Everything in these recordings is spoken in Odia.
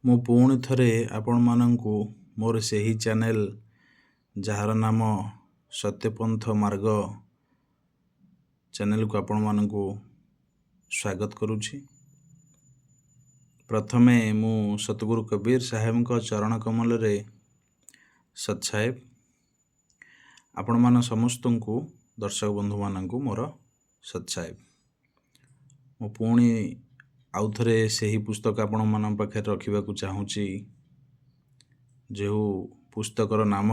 ମୁଁ ପୁଣି ଥରେ ଆପଣମାନଙ୍କୁ ମୋର ସେହି ଚ୍ୟାନେଲ ଯାହାର ନାମ ସତ୍ୟପନ୍ଥ ମାର୍ଗ ଚ୍ୟାନେଲକୁ ଆପଣମାନଙ୍କୁ ସ୍ୱାଗତ କରୁଛି। ପ୍ରଥମେ ମୁଁ ସତଗୁରୁ କବୀର ସାହେବଙ୍କ ଚରଣ କମଲରେ ସତ୍ସାହେବ ଆପଣମାନ ସମସ୍ତଙ୍କୁ ଦର୍ଶକ ବନ୍ଧୁମାନଙ୍କୁ ମୋର ସତ୍ସାହେବ। ମୁଁ ପୁଣି ଆଉ ଥରେ ସେହି ପୁସ୍ତକ ଆପଣମାନଙ୍କ ପାଖରେ ରଖିବାକୁ ଚାହୁଁଛି, ଯେଉଁ ପୁସ୍ତକର ନାମ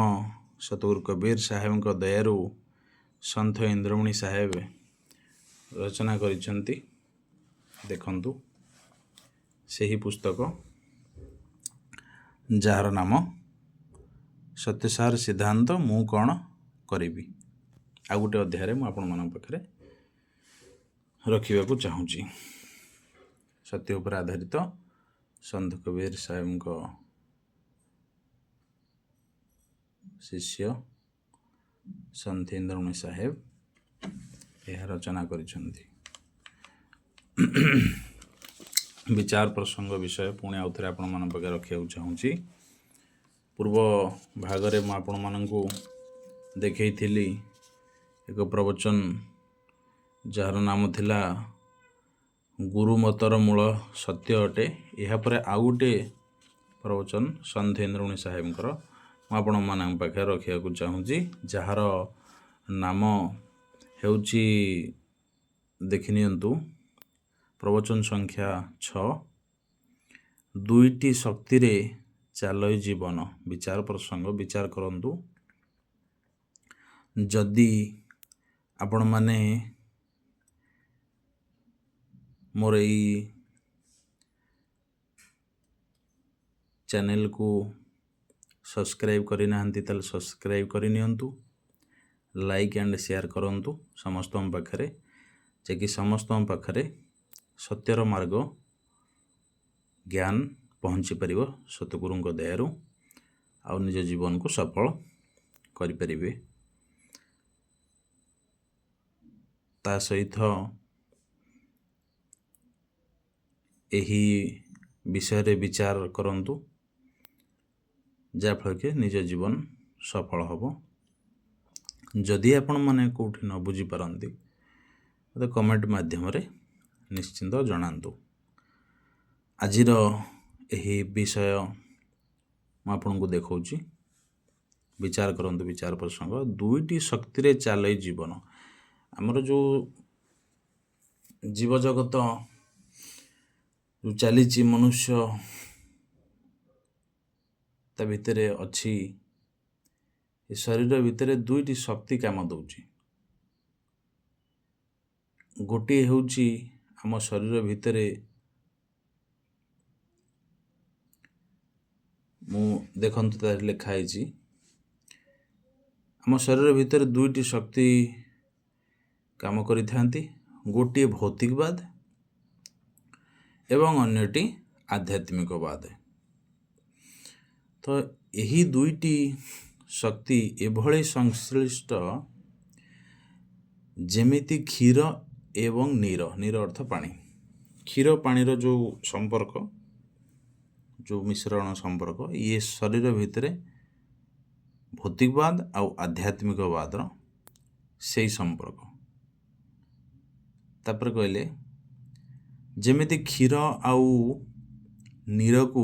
ସତଗୁରୁ କବୀର ସାହେବଙ୍କ ଦୟାରୁ ସନ୍ଥ ଇନ୍ଦ୍ରମଣି ସାହେବ ରଚନା କରିଛନ୍ତି। ଦେଖନ୍ତୁ, ସେହି ପୁସ୍ତକ ଯାହାର ନାମ ସତ୍ୟସାର ସିଦ୍ଧାନ୍ତ ମୁଁ କ'ଣ କରିବି। ଆଉ ଗୋଟେ ଅଧ୍ୟାୟରେ ମୁଁ ଆପଣମାନଙ୍କ ପାଖରେ ରଖିବାକୁ ଚାହୁଁଛି। ସତ୍ୟ ଉପରେ ଆଧାରିତ ସନ୍ଥ କବୀର ସାହେବଙ୍କ ଶିଷ୍ୟ ସନ୍ଥ ଇନ୍ଦ୍ରମଣି ସାହେବ ଏହା ରଚନା କରିଛନ୍ତି। ବିଚାର ପ୍ରସଙ୍ଗ ବିଷୟ ପୁଣି ଆଉ ଥରେ ଆପଣମାନଙ୍କ ପାଖରେ ରଖିବାକୁ ଚାହୁଁଛି। ପୂର୍ବ ଭାଗରେ ମୁଁ ଆପଣମାନଙ୍କୁ ଦେଖେଇଥିଲି ଏକ ପ୍ରବଚନ ଯାହାର ନାମ ଥିଲା ଗୁରୁମତର ମୂଳ ସତ୍ୟ ଅଟେ। ଏହାପରେ ଆଉ ଗୋଟେ ପ୍ରବଚନ ସନ୍ଥ ଇନ୍ଦ୍ରମଣି ସାହେବଙ୍କର ମୁଁ ଆପଣମାନଙ୍କ ପାଖରେ ରଖିବାକୁ ଚାହୁଁଛି, ଯାହାର ନାମ ହେଉଛି, ଦେଖିନିଅନ୍ତୁ, ପ୍ରବଚନ ସଂଖ୍ୟା 6, ଦୁଇଟି ଶକ୍ତିରେ ଚାଲଇ ଜୀବନ। ବିଚାର ପ୍ରସଙ୍ଗ ବିଚାର କରନ୍ତୁ। ଯଦି ଆପଣମାନେ ମୋର ଏଇ ଚ୍ୟାନେଲକୁ ସବସ୍କ୍ରାଇବ୍ କରିନାହାନ୍ତି ତାହେଲେ ସବସ୍କ୍ରାଇବ୍ କରିନିଅନ୍ତୁ। ଲାଇକ୍ ଆଣ୍ଡ ସେୟାର କରନ୍ତୁ ସମସ୍ତଙ୍କ ପାଖରେ, ଯାହାକି ସମସ୍ତଙ୍କ ପାଖରେ ସତ୍ୟର ମାର୍ଗ ଜ୍ଞାନ ପହଞ୍ଚି ପାରିବ ସତଗୁରୁଙ୍କ ଦୟାରୁ, ଆଉ ନିଜ ଜୀବନକୁ ସଫଳ କରିପାରିବେ। ତା ସହିତ ଏହି ବିଷୟରେ ବିଚାର କରନ୍ତୁ, ଯାହାଫଳରେ କି ନିଜ ଜୀବନ ସଫଳ ହେବ। ଯଦି ଆପଣମାନେ କେଉଁଠି ନ ବୁଝିପାରନ୍ତି ମୋତେ କମେଣ୍ଟ ମାଧ୍ୟମରେ ନିଶ୍ଚିନ୍ତ ଜଣାନ୍ତୁ। ଆଜିର ଏହି ବିଷୟ ମୁଁ ଆପଣଙ୍କୁ ଦେଖାଉଛି। ବିଚାର କରନ୍ତୁ। ବିଚାର ପ୍ରସଙ୍ଗ ଦୁଇଟି ଶକ୍ତିରେ ଚାଲେ ଜୀବନ। ଆମର ଯେଉଁ ଜୀବଜଗତ ଯେଉଁ ଚାଲିଛି, ମନୁଷ୍ୟ ତା ଭିତରେ ଅଛି, ଏ ଶରୀର ଭିତରେ ଦୁଇଟି ଶକ୍ତି କାମ ଦେଉଛି। ଗୋଟିଏ ହେଉଛି ଆମ ଶରୀର ଭିତରେ, ମୁଁ ଦେଖନ୍ତୁ ତାର ଲେଖା ହେଇଛି, ଆମ ଶରୀର ଭିତରେ ଦୁଇଟି ଶକ୍ତି କାମ କରିଥାନ୍ତି। ଗୋଟିଏ ଭୌତିକବାଦ ଏବଂ ଅନ୍ୟଟି ଆଧ୍ୟାତ୍ମିକବାଦ। ତ ଏହି ଦୁଇଟି ଶକ୍ତି ଏଭଳି ସଂଶ୍ଳିଷ୍ଟ ଯେମିତି କ୍ଷୀର ଏବଂ ନୀର। ନୀର ଅର୍ଥ ପାଣି। କ୍ଷୀର ପାଣିର ଯେଉଁ ସମ୍ପର୍କ, ଯେଉଁ ମିଶ୍ରଣ ସମ୍ପର୍କ, ଇଏ ଶରୀର ଭିତରେ ଭୌତିକବାଦ ଆଉ ଆଧ୍ୟାତ୍ମିକବାଦର ସେଇ ସମ୍ପର୍କ। ତାପରେ କହିଲେ, ଯେମିତି କ୍ଷୀର ଆଉ ନୀରକୁ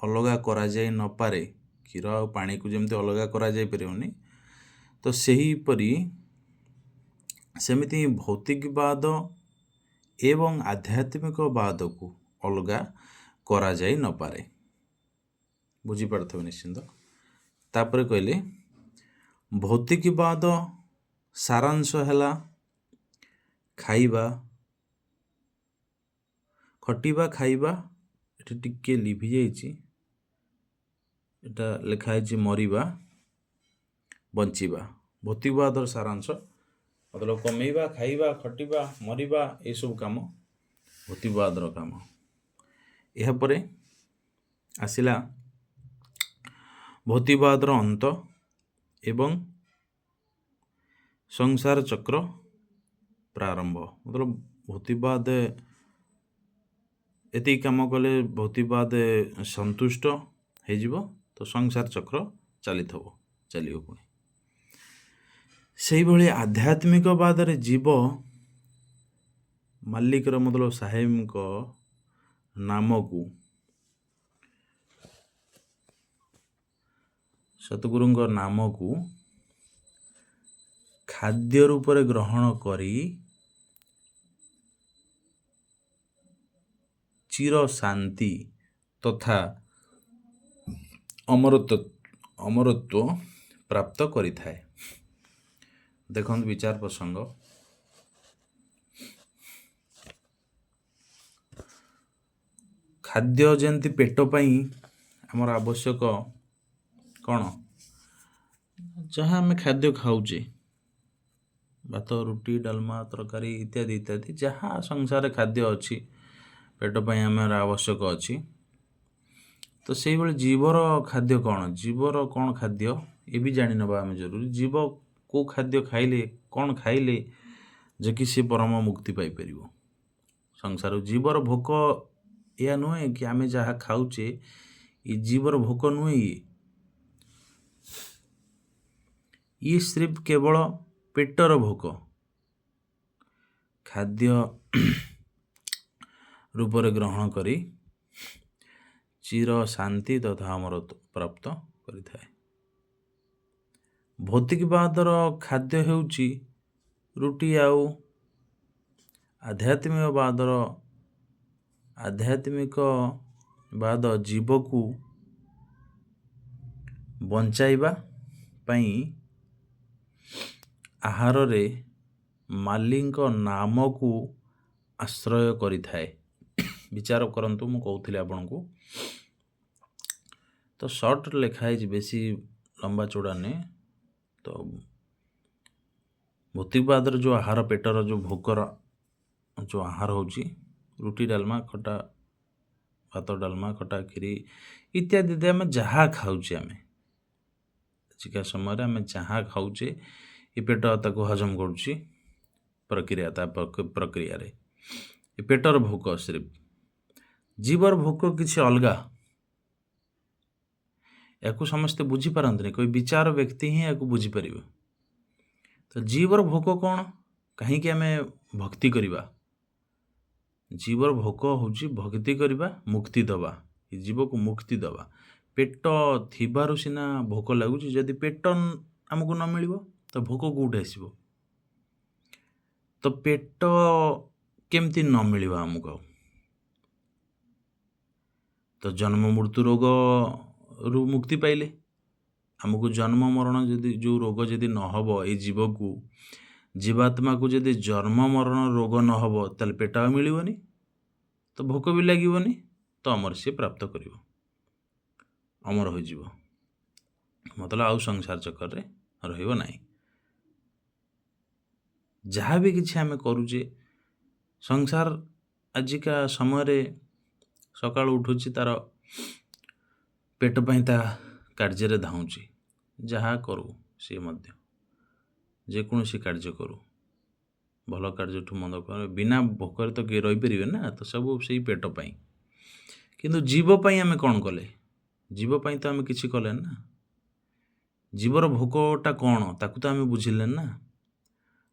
ଅଲଗା କରାଯାଇ ନପାରେ, କ୍ଷୀର ଆଉ ପାଣିକୁ ଯେମିତି ଅଲଗା କରାଯାଇ ପାରିବନି, ତ ସେହିପରି ସେମିତି ଭୌତିକବାଦ ଏବଂ ଆଧ୍ୟାତ୍ମିକବାଦକୁ ଅଲଗା କରାଯାଇ ନପାରେ। ବୁଝିପାରୁଥିବେ ନିଶ୍ଚିନ୍ତ। ତାପରେ କହିଲେ, ଭୌତିକବାଦ ସାରାଂଶ ହେଲା ଖାଇବା, ଖଟିବା, ଖାଇବା। ଏଠି ଟିକେ ଲିଭି ଯାଇଛି, ଏଟା ଲେଖା ହେଇଛି ମରିବା, ବଞ୍ଚିବା। ଭୌତିକବାଦର ସାରାଂଶ ମତଲବ କମେଇବା, ଖାଇବା, ଖଟିବା, ମରିବା, ଏସବୁ କାମ ଭୌତିକବାଦର କାମ। ଏହାପରେ ଆସିଲା ଭୌତିକବାଦର ଅନ୍ତ ଏବଂ ସଂସାର ଚକ୍ର ପ୍ରାରମ୍ଭ। ମତଲବ ଭୌତିକବାଦ ଏତିକି କାମ କଲେ ଭୌତିକବାଦ ସନ୍ତୁଷ୍ଟ ହେଇଯିବ, ତ ସଂସାର ଚକ୍ର ଚାଲିବ ପୁଣି। ସେଇଭଳି ଆଧ୍ୟାତ୍ମିକବାଦରେ ଜୀବ ମାଲିକର ମତଲବ ସାହେବଙ୍କ ନାମକୁ, ସତଗୁରୁଙ୍କ ନାମକୁ ଖାଦ୍ୟ ରୂପରେ ଗ୍ରହଣ କରି ଚିର ଶାନ୍ତି ତଥା ଅମରତ୍ୱ ପ୍ରାପ୍ତ କରିଥାଏ। ଦେଖନ୍ତୁ ବିଚାର ପ୍ରସଙ୍ଗ, ଖାଦ୍ୟ ଯେମିତି ପେଟ ପାଇଁ ଆମର ଆବଶ୍ୟକ କ'ଣ, ଯାହା ଆମେ ଖାଦ୍ୟ ଖାଉଛେ, ଭାତ, ରୁଟି, ଡାଲମା, ତରକାରୀ ଇତ୍ୟାଦି ଇତ୍ୟାଦି ଯାହା ସଂସାରରେ ଖାଦ୍ୟ ଅଛି ପେଟ ପାଇଁ ଆମର ଆବଶ୍ୟକ ଅଛି। ତ ସେଇଭଳି ଜୀବର ଖାଦ୍ୟ କ'ଣ, ଜୀବର କ'ଣ ଖାଦ୍ୟ ଏ ବି ଜାଣି ନେବା ଆମେ ଜରୁରୀ। ଜୀବ କେଉଁ ଖାଦ୍ୟ ଖାଇଲେ, କ'ଣ ଖାଇଲେ ଯେ କି ସେ ପରମ ମୁକ୍ତି ପାଇପାରିବ ସଂସାର। ଜୀବର ଭୋକ ଏହା ନୁହେଁ କି ଆମେ ଯାହା ଖାଉଛେ ଏ ଜୀବର ଭୋକ ନୁହେଁ, ଇଏ ସିର୍ଫ କେବଳ ପେଟର ଭୋକ। ଖାଦ୍ୟ ରୂପରେ ଗ୍ରହଣ କରି ଚିର ଶାନ୍ତି ତଥା ଅମରତ୍ୱ ପ୍ରାପ୍ତ କରିଥାଏ। ଭୌତିକବାଦର ଖାଦ୍ୟ ହେଉଛି ରୁଟି, ଆଉ ଆଧ୍ୟାତ୍ମିକବାଦ ଜୀବକୁ ବଞ୍ଚାଇବା ପାଇଁ ଆହାରରେ ମାଲିକଙ୍କ ନାମକୁ ଆଶ୍ରୟ କରିଥାଏ। ବିଚାର କରନ୍ତୁ, ମୁଁ କହୁଥିଲି ଆପଣଙ୍କୁ, ତ ସର୍ଟ ଲେଖା ହେଇଛି, ବେଶୀ ଲମ୍ବା ଚଉଡ଼ା ନୁହେଁ। ତ ଭୌତିକବାଦର ଯେଉଁ ଆହାର, ପେଟର ଯେଉଁ ଭୋକର ଯେଉଁ ଆହାର ହେଉଛି ରୁଟି, ଡାଲମା, ଖଟା, ଭାତ, ଡାଲମା, ଖଟା, କ୍ଷୀରି ଇତ୍ୟାଦି ଆମେ ଯାହା ଖାଉଛେ, ଆମେ ଆଜିକା ସମୟରେ ଆମେ ଯାହା ଖାଉଛେ ଏ ପେଟ ତାକୁ ହଜମ କରୁଛି ପ୍ରକ୍ରିୟାରେ। ଏ ପେଟର ଭୋକ ସିର୍ଫ, ଜୀବର ଭୋକ କିଛି ଅଲଗା। ୟାକୁ ସମସ୍ତେ ବୁଝିପାରନ୍ତିନି, કોઈ ବିଚାର ବ୍ୟକ୍ତି ହିଁ ୟାକୁ ବୁଝିପାରିବ। ତ ଜୀବର ଭୋକ କ'ଣ, କାହିଁକି ଆମେ ଭକ୍ତି କରିବା? ଜୀବର ଭୋକ ହେଉଛି ଭକ୍ତି କରିବା, ମୁକ୍ତି ଦେବା, ଏ ଜୀବକୁ ମୁକ୍ତି ଦେବା। ପେଟ ଥିବାରୁ ସିନା ଭୋକ ଲାଗୁଛି, ଯଦି ପେଟ ଆମକୁ ନ ମିଳିବ ତ ଭୋକ କେଉଁଠି ଆସିବ? ତ ପେଟ କେମିତି ନ ମିଳିବ ଆମକୁ? ତ ଜନ୍ମ ମୃତ୍ୟୁ ରୋଗରୁ ମୁକ୍ତି ପାଇଲେ ଆମକୁ ଜନ୍ମ ମରଣ ଯଦି ଯେଉଁ ରୋଗ ଯଦି ନ ହେବ, ଏଇ ଜୀବାତ୍ମାକୁ ଯଦି ଜନ୍ମ ମରଣ ରୋଗ ନ ହେବ ତାହେଲେ ପେଟ ଆଉ ମିଳିବନି, ତ ଭୋକ ବି ଲାଗିବନି, ତ ଅମର ସିଏ ପ୍ରାପ୍ତ କରିବ, ଅମର ହୋଇଯିବ, ମତଲବ ଆଉ ସଂସାର ଚକ୍ରରେ ରହିବ ନାହିଁ। ଯାହା ବି କିଛି ଆମେ କରୁଛେ ସଂସାର ଆଜିକା ସମୟରେ ସକାଳୁ ଉଠୁଛି, ତାର ପେଟ ପାଇଁ ତା କାର୍ଯ୍ୟରେ ଧାଉଁଛି। ଯାହା କରୁ ସିଏ ମଧ୍ୟ ଯେକୌଣସି କାର୍ଯ୍ୟ କରୁ, ଭଲ କାର୍ଯ୍ୟଠୁ ମନ୍ଦ, ବିନା ଭୋକରେ ତ କିଏ ରହିପାରିବେ ନା, ତ ସବୁ ସେଇ ପେଟ ପାଇଁ। କିନ୍ତୁ ଜୀବ ପାଇଁ ଆମେ କ'ଣ କଲେ? ଜୀବ ପାଇଁ ତ ଆମେ କିଛି କଲେନି ନା। ଜୀବର ଭୋକଟା କ'ଣ ତାକୁ ତ ଆମେ ବୁଝିଲେନି ନା।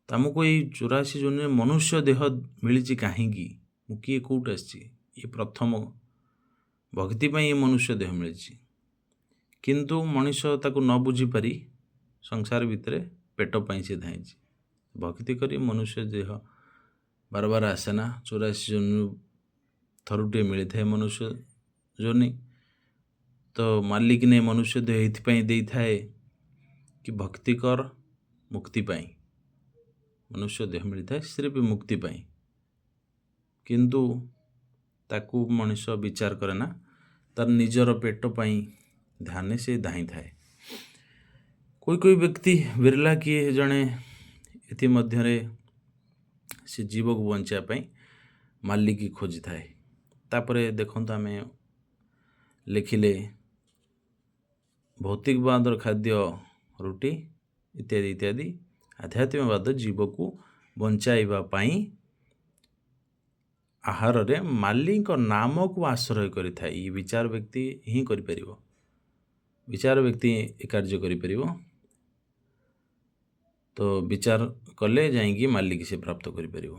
ତ ଆମକୁ ଏଇ 84 ଜନ୍ମରେ ମନୁଷ୍ୟ ଦେହ ମିଳିଛି କାହିଁକି? ମୁଁ କିଏ, କେଉଁଠୁ ଆସିଛି? ଏ ପ୍ରଥମ ଭକ୍ତି ପାଇଁ ଏ ମନୁଷ୍ୟ ଦେହ ମିଳିଛି। କିନ୍ତୁ ମଣିଷ ତାକୁ ନ ବୁଝିପାରି ସଂସାର ଭିତରେ ପେଟ ପାଇଁ ସେ ଧାଇଁଛି। ଭକ୍ତି କରି ମନୁଷ୍ୟ ଦେହ ବାର ଆସେ ନା, 84 ଜନ୍ମରୁ ଥରୁଟିଏ ମିଳିଥାଏ ମନୁଷ୍ୟ ଜନ୍ମ। ତ ମାଲିକ ନେଇ ମନୁଷ୍ୟ ଦେହ ଏଇଥିପାଇଁ ଦେଇଥାଏ କି ଭକ୍ତି କର, ମୁକ୍ତି ପାଇଁ ମନୁଷ୍ୟ ଦେହ ମିଳିଥାଏ, ସିର୍ଫ ମୁକ୍ତି ପାଇଁ। କିନ୍ତୁ ତାକୁ ମଣିଷ ବିଚାର କରେ ନା, ତାର ନିଜର ପେଟ ପାଇଁ ଧ୍ୟାନ ସେ ଧାଇଁଥାଏ। કોઈ ବ୍ୟକ୍ତି ବିରଲା କିଏ ଜଣେ ଇତିମଧ୍ୟରେ ସେ ଜୀବକୁ ବଞ୍ଚିବା ପାଇଁ ମାଲିକ ଖୋଜିଥାଏ। ତାପରେ ଦେଖନ୍ତୁ, ଆମେ ଲେଖିଲେ ଭୌତିକବାଦର ଖାଦ୍ୟ ରୁଟି ଇତ୍ୟାଦି ଇତ୍ୟାଦି, ଆଧ୍ୟାତ୍ମିକବାଦ ଜୀବକୁ ବଞ୍ଚାଇବା ପାଇଁ ଆହାରରେ ମାଲିକ ନାମକୁ ଆଶ୍ରୟ କରିଥାଏ। ଇ ବିଚାର ବ୍ୟକ୍ତି ହିଁ କରିପାରିବ। ବିଚାର ବ୍ୟକ୍ତି ଏ କାର୍ଯ୍ୟ କରିପାରିବ। ତ ବିଚାର କଲେ ଯାଇକି ମାଲିକ ସେ ପ୍ରାପ୍ତ କରିପାରିବ।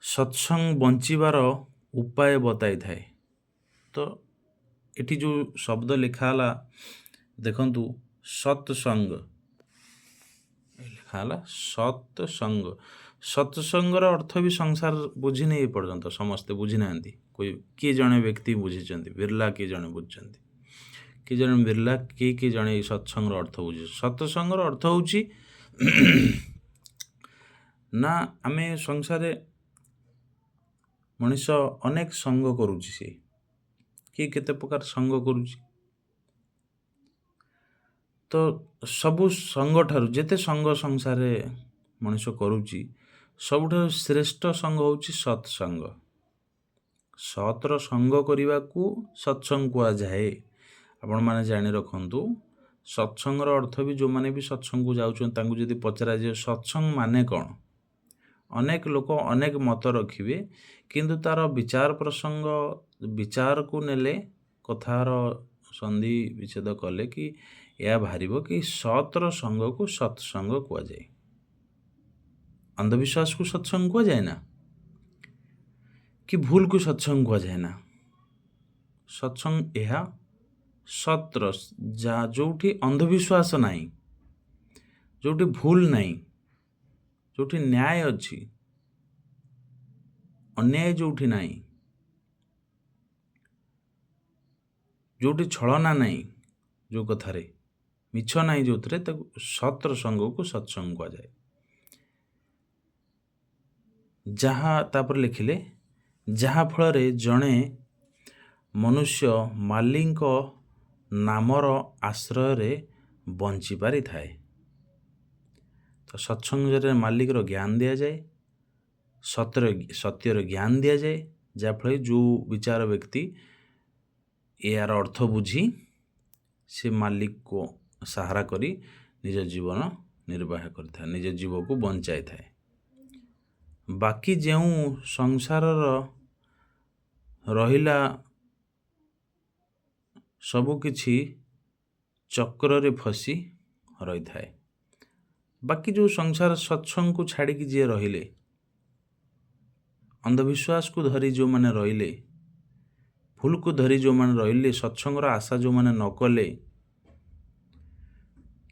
ସତ୍ସଙ୍ଗ ବଞ୍ଚିବାର ଉପାୟ ବତାଇଥାଏ। ତ ଏଠି ଯେଉଁ ଶବ୍ଦ ଲେଖା ହେଲା ଦେଖନ୍ତୁ, ସତ୍ସଙ୍ଗ ଲେଖା ହେଲା ସତ୍ସଙ୍ଗ। ସତ୍ସଙ୍ଗର ଅର୍ଥ ବି ସଂସାର ବୁଝିନି ଏ ପର୍ଯ୍ୟନ୍ତ, ସମସ୍ତେ ବୁଝି ନାହାନ୍ତି। କିଏ ଜଣେ ବ୍ୟକ୍ତି ବୁଝିଛନ୍ତି, ବିର୍ଲା କିଏ ଜଣେ ବୁଝିଛନ୍ତି, କିଏ ଜଣେ ବିର୍ଲା, କିଏ ଜଣେ ଏଇ ସତ୍ସଙ୍ଗର ଅର୍ଥ ବୁଝିଛନ୍ତି। ସତ୍ସଙ୍ଗର ଅର୍ଥ ହେଉଛି ନା ଆମେ ସଂସାରରେ ମଣିଷ ଅନେକ ସଙ୍ଗ କରୁଛି। ସେ କିଏ କେତେ ପ୍ରକାର ସଙ୍ଗ କରୁଛି। ତ ସବୁ ସଙ୍ଗ ଠାରୁ ଯେତେ ସଙ୍ଗ ସଂସାରରେ ମଣିଷ କରୁଛି, ସବୁଠାରୁ ଶ୍ରେଷ୍ଠ ସଙ୍ଗ ହେଉଛି ସତ୍ସଙ୍ଗ। ସତ୍ର ସଙ୍ଗ କରିବାକୁ ସତ୍ସଙ୍ଗ କୁହାଯାଏ। ଆପଣମାନେ ଜାଣି ରଖନ୍ତୁ, ସତ୍ସଙ୍ଗର ଅର୍ଥ ବି ଯେଉଁମାନେ ବି ସତ୍ସଙ୍ଗକୁ ଯାଉଛନ୍ତି ତାଙ୍କୁ ଯଦି ପଚରାଯିବ ସତ୍ସଙ୍ଗ ମାନେ କ'ଣ, ଅନେକ ଲୋକ ଅନେକ ମତ ରଖିବେ, କିନ୍ତୁ ତାର ବିଚାର ପ୍ରସଙ୍ଗ ବିଚାରକୁ ନେଲେ, କଥାର ସନ୍ଧି ବିଚ୍ଛେଦ କଲେ କି ଏହା ବାହାରିବ କି ସତ୍ର ସଙ୍ଗକୁ ସତ୍ସଙ୍ଗ କୁହାଯାଏ। ଅନ୍ଧବିଶ୍ୱାସକୁ ସତ୍ସଙ୍ଗ କୁହାଯାଏ ନା, କି ଭୁଲକୁ ସତ୍ସଙ୍ଗ କୁହାଯାଏ ନା। ସତ୍ସଙ୍ଗ ଏହା ସତ୍ର, ଯେଉଁଠି ଅନ୍ଧବିଶ୍ୱାସ ନାହିଁ, ଯେଉଁଠି ଭୁଲ ନାହିଁ, ଯେଉଁଠି ନ୍ୟାୟ ଅଛି, ଅନ୍ୟାୟ ଯେଉଁଠି ନାହିଁ, ଯେଉଁଠି ଛଳନା ନାହିଁ, ଯେଉଁ କଥାରେ ମିଛ ନାହିଁ, ଯେଉଁଥିରେ, ତାକୁ ସତ୍ର ସଙ୍ଗକୁ ସତ୍ସଙ୍ଗ କୁହାଯାଏ। ତାପରେ ଲେଖିଲେ, ଯାହାଫଳରେ ଜଣେ ମନୁଷ୍ୟ ମାଲିକ ନାମର ଆଶ୍ରୟରେ ବଞ୍ଚି ପାରିଥାଏ। ତ ସତ୍ସଙ୍ଗରେ ମାଲିକର ଜ୍ଞାନ ଦିଆଯାଏ, ସତ୍ୟର ଜ୍ଞାନ ଦିଆଯାଏ, ଯାହାଫଳରେ ଯେଉଁ ବିଚାର ବ୍ୟକ୍ତି ଏହାର ଅର୍ଥ ବୁଝି ସେ ମାଲିକକୁ ସାହାରା କରି ନିଜ ଜୀବନ ନିର୍ବାହ କରିଥାଏ, ନିଜ ଜୀବକୁ ବଞ୍ଚାଇଥାଏ। ବାକି ଯେଉଁ ସଂସାରର ରହିଲା ସବୁକିଛି ଚକ୍ରରେ ଫସି ରହିଥାଏ। ବାକି ଯେଉଁ ସଂସାର ସତ୍ସଙ୍ଗକୁ ଛାଡ଼ିକି ଯିଏ ରହିଲେ, ଅନ୍ଧବିଶ୍ୱାସକୁ ଧରି ଯେଉଁମାନେ ରହିଲେ, ଭୁଲକୁ ଧରି ଯେଉଁମାନେ ରହିଲେ, ସତ୍ସଙ୍ଗର ଆଶା ଯେଉଁମାନେ ନ କଲେ,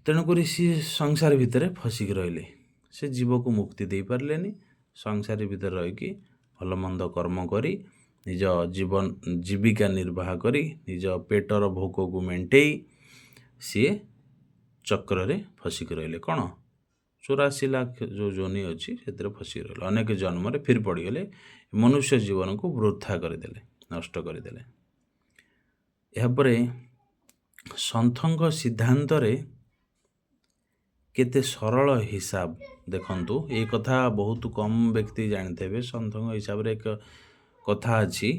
ତେଣୁକରି ସିଏ ସଂସାର ଭିତରେ ଫସିକି ରହିଲେ। ସେ ଜୀବକୁ ମୁକ୍ତି ଦେଇପାରିଲେନି। ସଂସାର ଭିତରେ ରହିକି ଭଲ ମନ୍ଦ କର୍ମ କରି ନିଜ ଜୀବିକା ନିର୍ବାହ କରି ନିଜ ପେଟର ଭୋକକୁ ମେଣ୍ଟେଇ ସିଏ ଚକ୍ରରେ ଫସିକି ରହିଲେ। କ'ଣ 84 ଲାଖ ଯେଉଁ ଯୋନି ଅଛି ସେଥିରେ ଫସିକି ରହିଲେ, ଅନେକ ଜନ୍ମରେ ଫିର ପଡ଼ିଗଲେ, ମନୁଷ୍ୟ ଜୀବନକୁ ବୃଥା କରିଦେଲେ, ନଷ୍ଟ କରିଦେଲେ। ଏହାପରେ ସନ୍ଥଙ୍କ ସିଦ୍ଧାନ୍ତରେ କେତେ ସରଳ ହିସାବ ଦେଖନ୍ତୁ। ଏ କଥା ବହୁତ କମ୍ ବ୍ୟକ୍ତି ଜାଣିଥିବେ। ସନ୍ଥଙ୍କ ହିସାବରେ ଏକ କଥା ଅଛି,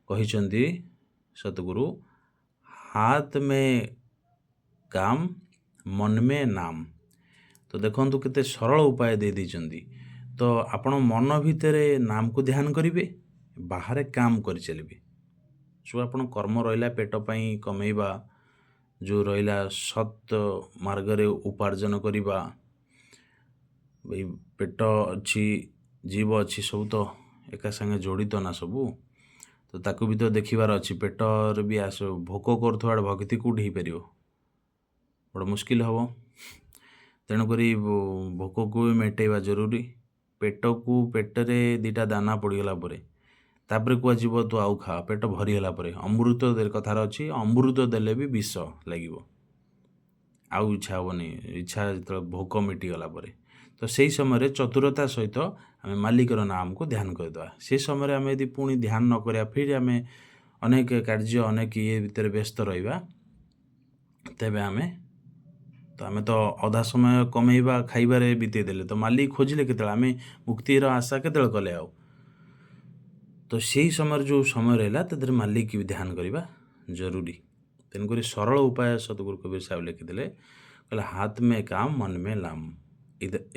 କହିଛନ୍ତି ସତଗୁରୁ, ହାତ ମେ କାମ ମନ ମେ ନାମ। ତ ଦେଖନ୍ତୁ କେତେ ସରଳ ଉପାୟ ଦେଇଛନ୍ତି। ତ ଆପଣ ମନ ଭିତରେ ନାମକୁ ଧ୍ୟାନ କରିବେ, ବାହାରେ କାମ କରିଚାଲିବେ। ଯେଉଁ ଆପଣ କର୍ମ ରହିଲା ପେଟ ପାଇଁ କମେଇବା, ଯେଉଁ ରହିଲା ସତ୍ ମାର୍ଗରେ ଉପାର୍ଜନ କରିବା, ଏଇ ପେଟ ଅଛି, ଜୀବ ଅଛି, ସବୁ ତ ଏକା ସାଙ୍ଗେ ଜଡ଼ିତ ନା ସବୁ। ତ ତାକୁ ବି ତ ଦେଖିବାର ଅଛି। ପେଟରେ ବି ଭୋକ କରୁଥିବା ବେଳେ ଭକ୍ତି କେଉଁଠି ହେଇପାରିବ, ବଡ଼ ମୁସ୍କିଲ ହେବ। ତେଣୁକରି ଭୋକକୁ ବି ମେଣ୍ଟେଇବା ଜରୁରୀ। ପେଟରେ 2ଟା ଦାନା ପଡ଼ିଗଲା ପରେ ତାପରେ କୁହାଯିବ ତୁ ଆଉ ଖା, ପେଟ ଭରିଗଲା ପରେ। ଅମୃତ କଥାର ଅଛି, ଅମୃତ ଦେଲେ ବି ବିଷ ଲାଗିବ, ଆଉ ଇଚ୍ଛା ହେବନି। ଇଚ୍ଛା ଯେତେବେଳେ ଭୋକ ମିଟିଗଲା ପରେ, ତ ସେଇ ସମୟରେ ଚତୁରତା ସହିତ ଆମେ ମାଲିକର ନାମକୁ ଧ୍ୟାନ କରିଦେବା। ସେ ସମୟରେ ଆମେ ଯଦି ପୁଣି ଧ୍ୟାନ ନ କରିବା, ଫିର୍ ଆମେ ଅନେକ କାର୍ଯ୍ୟ ଅନେକ ଭିତରେ ବ୍ୟସ୍ତ ରହିବା, ତେବେ ଆମେ ତ ଅଧା ସମୟ କମେଇବା ଖାଇବାରେ ବିତେଇ ଦେଲେ, ତ ମାଲିକ ଖୋଜିଲେ କେତେବେଳେ, ଆମେ ମୁକ୍ତିର ଆଶା କେତେବେଳେ କଲେ ଆଉ। ତ ସେଇ ସମୟରେ ଯେଉଁ ସମୟ ରହିଲା ତାଦେହରେ ମାଲିକ ବି ଧ୍ୟାନ କରିବା ଜରୁରୀ। ତେଣୁକରି ସରଳ ଉପାୟ ସତଗୁରୁ କବୀର ସାହେବ ଲେଖିଥିଲେ, କହିଲେ ହାତ ମେ କାମ ମନ ମେ ଲାମ।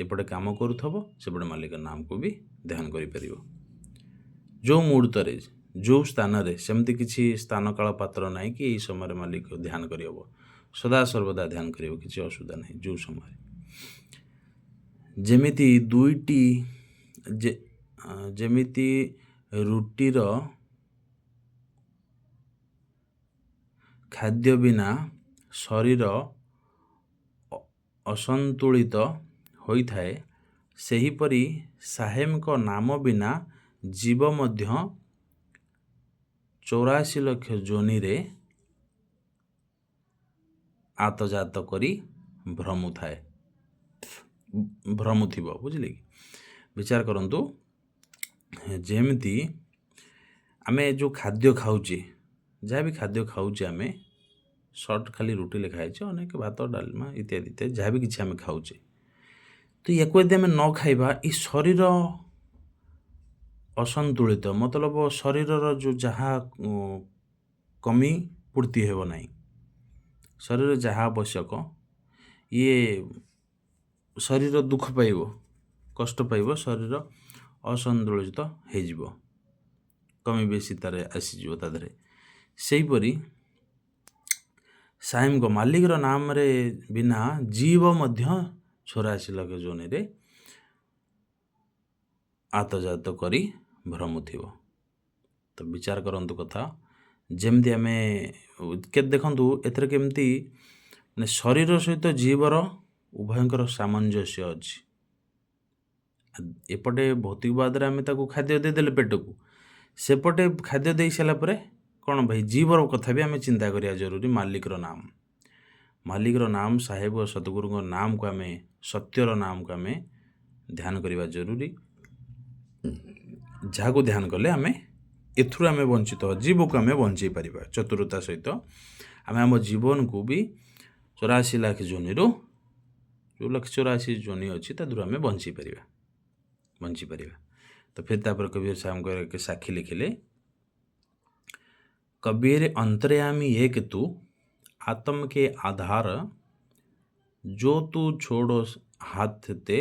ଏପଟେ କାମ କରୁଥିବ, ସେପଟେ ମାଲିକ ନାମକୁ ବି ଧ୍ୟାନ କରିପାରିବ। जो मुहूर्त्त जो स्थान सेमती किसी स्थान काल पात्र ना कि यही समय मालिक ध्यान कर सदा सर्वदा ध्यान कर किसी असुविधा नहीं। जो समय जेमिति दुईटी जेमिति रुटीर खाद्य बिना शरीर असंतुलित होता है, सेहीपरि साहेबଙ୍କ नाम बिना जीव मध्य 84 लाख जोनि रे आतजात करी भ्रमु थाए भ्रमु थिबो। बुझिले कि विचार करंतु जेमती आमे जो खाद्य खाऊचे जहाँ भी खाद्य खाऊचे आमे सर्ट खाली रुटी ले खाए अनेक भात डालमा इत्यादि इत्यादि जहाँ भी किसी आमे खाऊचे तो या यदि आमे न खाइबा ई शरीर असंतुलित मतलब शरीर जो जहाँ कमी पूर्ति हेब नहीं शरीर जहाँ आवश्यक ये शरीर दुख पाइब कष्ट पाइब शरीर असंतुलित हो कमी बेसी तार आसीज तादे सेहीपरि साहेब को मालिक रो नाम रे बिना जीव मध्य 84 लाख जोनि रे आतजात करी भ्रमु थिबो। तो विचार करंतु कथा जेमती आमे के देखंतु एथरे केमती ने शरीर सहित जीवर उभयंकर सामंजस्य अछि। एपटे भौतिकवाद रे आमे ताकू खाद्य दे देले पेट को सेपटे खाद्य दे साला परे कौन भाई जीवर कथा भी आमे चिंता करिया जरूरी। मालिक रो नाम साहेब और सतगुरु को नाम को आमे सत्यर नाम को आमे ध्यान करिवा जरूरी। जहाँ को ध्यान कले आमे एथुर आमे वंचित जीव को आमे बंचाई पारिबा चतुरता सहित आमे आम जीवन को भी 84 लाख जोनि रो जो 184 जोनि अच्छी तादूर आमे बंचाई पारिबा। तो फिर तापर कबीर साहब को साक्षी लिखिले कबीर अंतर्यामी एक तू आत्म के आधार जो तू छोड़ो हाथ ते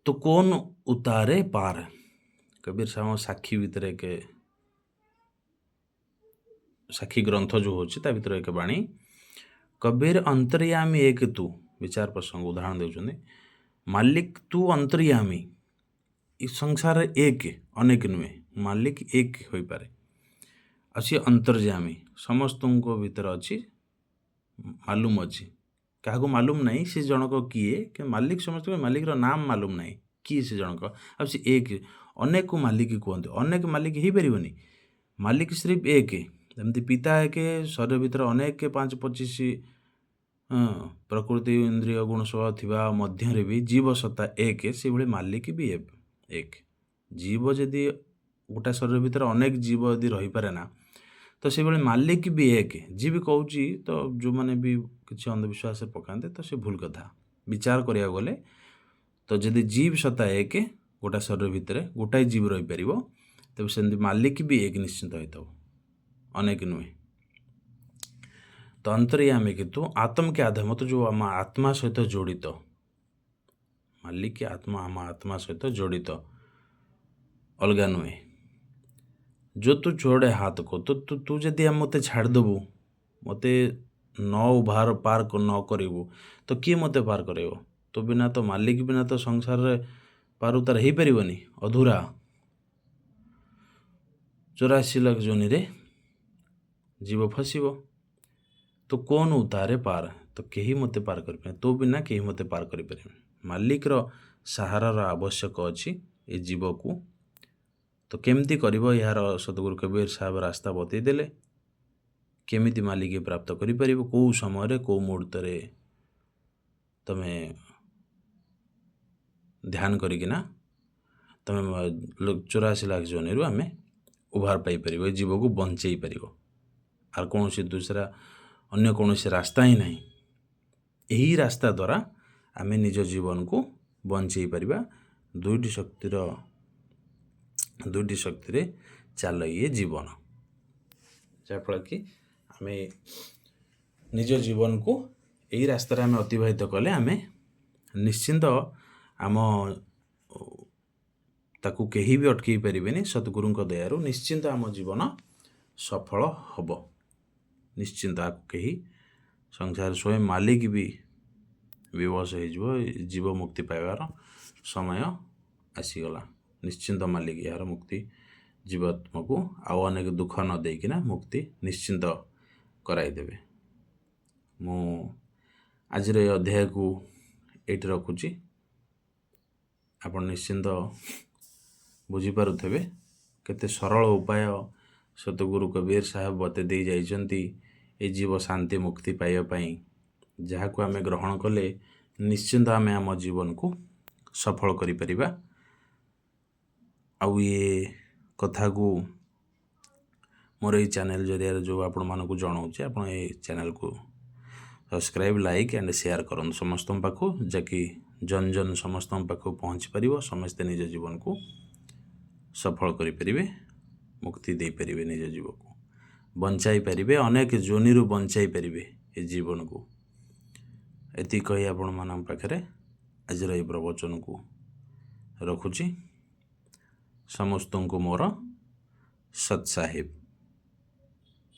तो कौन उतारे पार। कबीर साहब साक्षी भितर एक साक्षी ग्रंथ जो होची ता भितर एक बाणी कबीर अंतर्यामी एक तू विचार प्रसंग उदाहरण देउछन्ते मालिक तू अंतर्यामी इस संसार एक अनेक नुहे मालिक एक हो पारे अच्छी अंतर्यामी समस्त को भीतर अच्छी मालूम अच्छी क्या मालूम नहीं से जनक किए कि मालिक समस्त मालिक रो नाम मालूम नहीं किए से जनक अब से एक अनेक को मालिक कहते अनेक मालिक हो पारनी मालिक सिर्फ एक जमती पिता एक शरीर भीतर अनेक 5-25 प्रकृति इंद्रिय गुण स्वभाव थिबा मध्य भी जीव सत्ता एक से भाई मालिक भी एक जीव जदि गोटा शरीर भीतर अनेक जीव यदि रही पारे ना तो से भाई मालिक भी एक जी भी कहूँ तो जो मैंने भी किसी अंधविश्वास पकाते तो से भूल कथा विचार करिया गले तो जदि जीव सत्ता एक गोटा शरीर भितर गोटाए जीव रही पार तेज से मालिक भी एक निश्चिंत होता अनेक नुहे। तो अंतर्यामी किंतु आत्म के आधार मत जो आम आत्मा सहित जड़ित मालिक के आत्मा आम आत्मा सहित जड़ित अलगा नुहे। जो तू छोड़े हाथ को तो तू जदि मत छाड़देबू मत न उभार पार न करू तो किए मत पार कर तो बिना तो मालिक बिना तो संसार रे पार उतार हो पारनी अधूरा 84 लाख जोनि रे जीव फसिब तो कौन उतारे पार तो कहीं मत पार कर तो बिना कहीं मत पार कर मालिक रो सहारार आवश्यक अच्छी ये जीव को तो केमती करिवो यार सतगुरु कबीर साहब रास्ता बतई देले केमिति मालिक प्राप्त करि परिबो को समय रे को मुहूर्त रे तमे ध्यान करिकिना तमे 84 लाख जोनि रु आमे उभार पाई परिबो जीव को बंचई परिबो आर कौन सी दूसरा अन्य कौन सी रास्ता ही नहीं। यही रास्ता द्वारा आमे निज जीवन को बंचई परिबा दुईटी शक्ति रे चल ये जीवन जहाँफल कि आमे निज जीवन को यही रास्ता आमे अतिबाहित कले आमे निश्चिंत आम ताकू केही भी अटकई पारिबेनी। सद्गुरुଙ୍କ दयारू निश्चिंत आम जीवन सफल हब। निश्चिंत आपको केही संसार स्वयं मालिक भी विवश हो जीव मुक्ति पाइबार समय आसीगला। निश्चिंत मालिक यार मुक्ति जीवात्मा को आउ अनेक दुख न देकिना मुक्ति निश्चिंत कराइदेवे। मु आज अध्याय को ये रखुची। आप निश्चिंत बुझीपारे केते सरल उपाय सतगुरु कबीर साहब बते दे जाइछंती ए जीव शांति मुक्ति पाइबापी, जहाँ को आम ग्रहण कले निश्चिंत आम आम जीवन को सफल करिपरिबा। आउ ये कथा को मोर ये चैनल जरिया जो आपण मानक जनाऊे, आप चैनल को सब्सक्राइब लाइक एंड शेयर करूँ समस्त पाखु, जकि जन जन समस्त पाखु पहुँच पार, समस्ते निज जीवन को सफल करें, मुक्ति दे पारे, निज जीव को बंचाई पारे, अनेक जोनि बंचाई पारे ए जीवन को। एति कही आपण मान पाखरे आज ये प्रवचन को रखुची। समस्त को मोर सत साहिब।